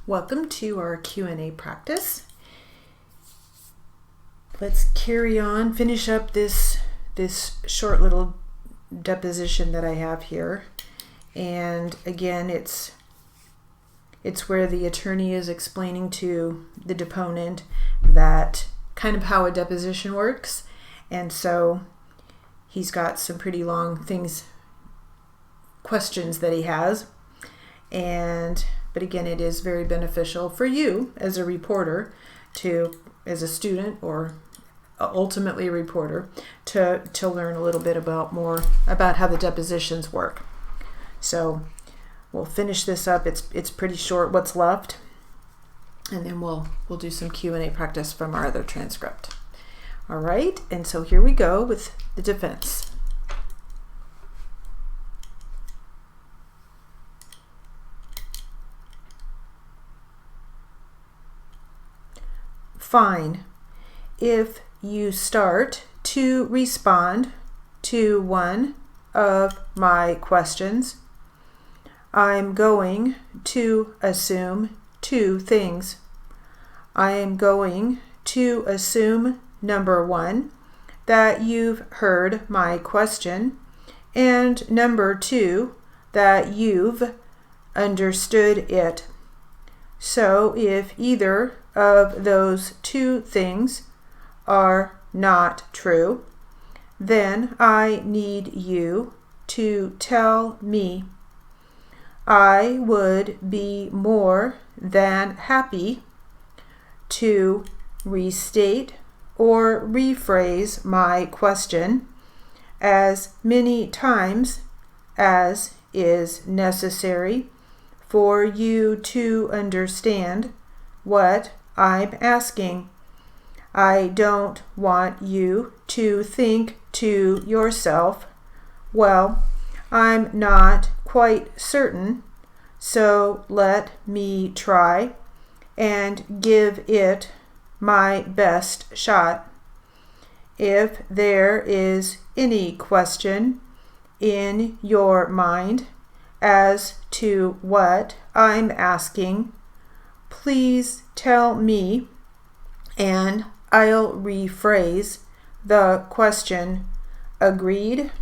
Welcome to our Q&A practice. Let's carry on, finish up this short little deposition that I have here. And again, it's where the attorney is explaining to the deponent that kind of how a deposition works. And so he's got some pretty long questions that he has. But again, it is very beneficial for you as a reporter as a student or ultimately a reporter to learn a little bit more about how the depositions work. So we'll finish this up. It's pretty short what's left, and then we'll do some Q&A practice from our other transcript. All right, and so here we go with the defense. Fine. If you start to respond to one of my questions, I'm going to assume two things. I am going to assume, number one, that you've heard my question, and number two, that you've understood it. So if either of those two things are not true, then I need you to tell me. I would be more than happy to restate or rephrase my question as many times as is necessary for you to understand what I'm asking. I don't want you to think to yourself, well, I'm not quite certain, so let me try and give it my best shot. If there is any question in your mind as to what I'm asking, please tell me and I'll rephrase the question. Agreed?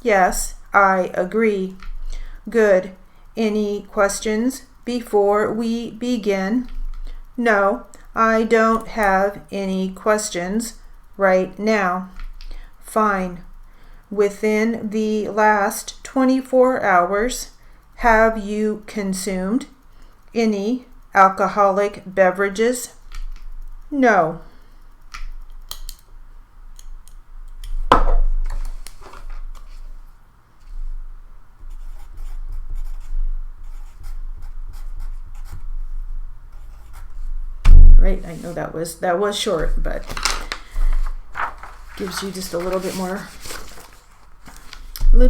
Yes, I agree. Good. Any questions before we begin? No, I don't have any questions right now. Fine. Within the last 24 hours, have you consumed any alcoholic beverages? No. Right, I know that was short, but gives you just a little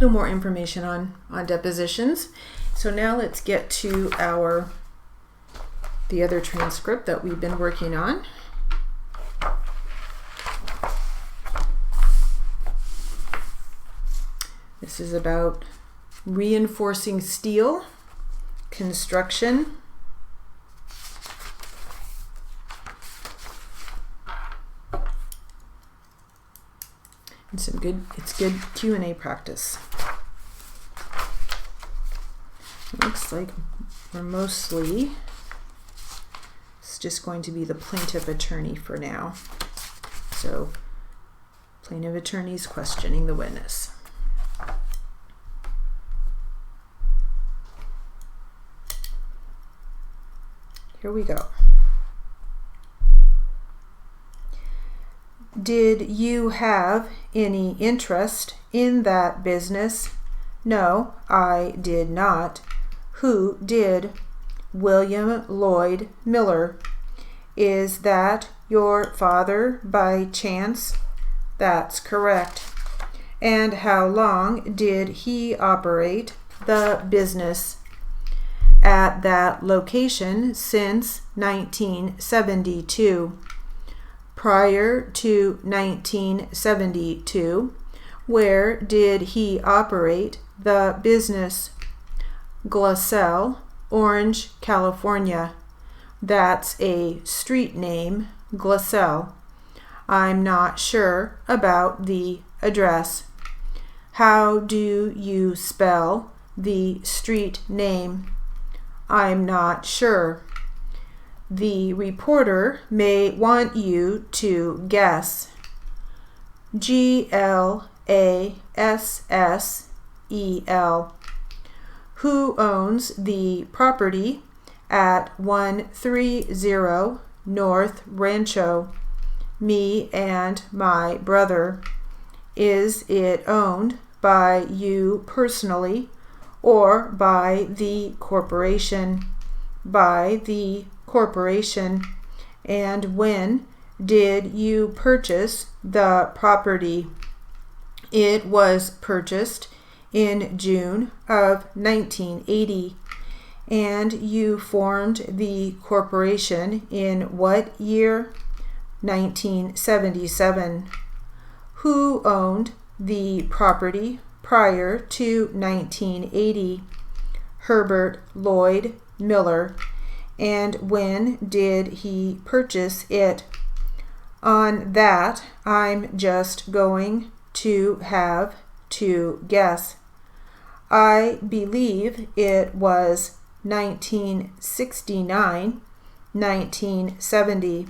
more information on depositions. So now let's get to the other transcript that we've been working on. This is about reinforcing steel, construction, and it's good Q&A practice. It looks like it's just going to be the plaintiff attorney for now. So plaintiff attorney's questioning the witness. Here we go. Did you have any interest in that business? No, I did not. Who did? William Lloyd Miller. Is that your father by chance? That's correct. And how long did he operate the business? At that location since 1972. Prior to 1972, where did he operate the business? Glassell, Orange, California. That's a street name, Glassell. I'm not sure about the address. How do you spell the street name? I'm not sure. The reporter may want you to guess. Glassel. Who owns the property at 130 North Rancho? Me and my brother. Is it owned by you personally or by the corporation? By the corporation. And when did you purchase the property? It was purchased in June of 1980. And you formed the corporation in what year? 1977. Who owned the property prior to 1980? Herbert Lloyd Miller. And when did he purchase it? On that, I'm just going to have to guess. I believe it was 1969, 1970.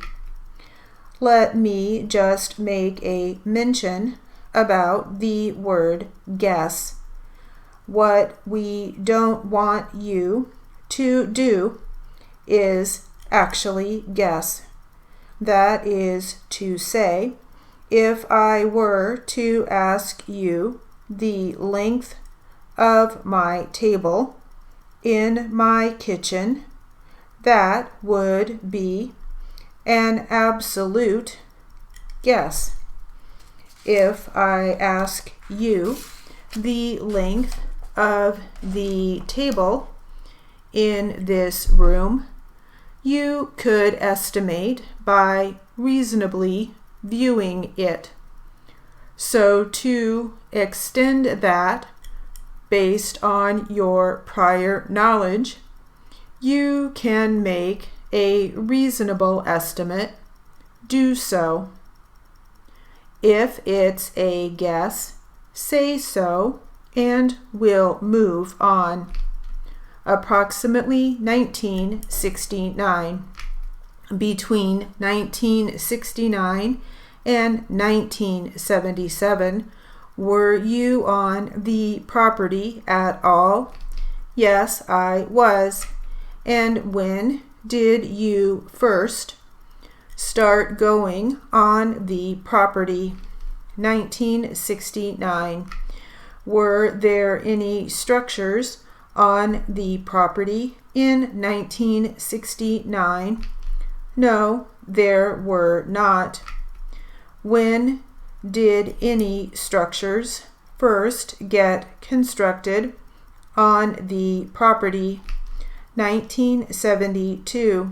Let me just make a mention about the word guess. What we don't want you to do is actually guess. That is to say, if I were to ask you the length of my table in my kitchen, that would be an absolute guess. If I ask you the length of the table in this room, you could estimate by reasonably viewing it. So to extend that based on your prior knowledge, you can make a reasonable estimate. Do so. If it's a guess, say so and we'll move on. Approximately 1969. Between 1969 and 1977, were you on the property at all? Yes, I was. And when did you first start going on the property? 1969. Were there any structures on the property in 1969? No, there were not. When did any structures first get constructed on the property? 1972.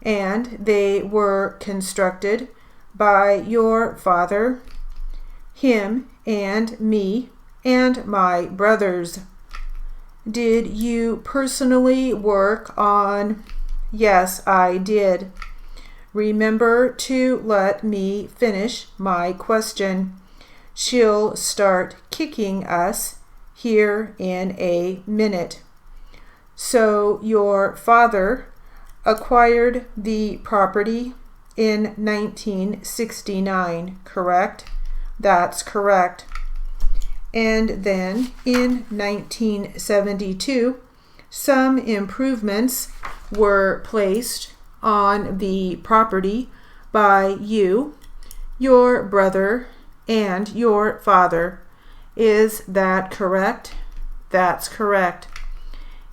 And they were constructed by your father, him and me and my brothers. Did you personally work on? Yes, I did. Remember to let me finish my question. She'll start kicking us here in a minute. So your father acquired the property in 1969, correct? That's correct. And then in 1972, some improvements were placed on the property by you, your brother, and your father. Is that correct? That's correct.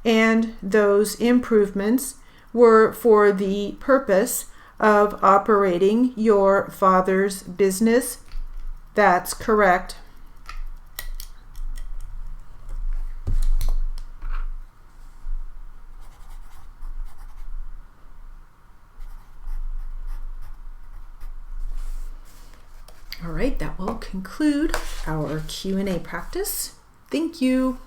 And those improvements were for the purpose of operating your father's business? That's correct. All right, that will conclude our Q&A practice. Thank you.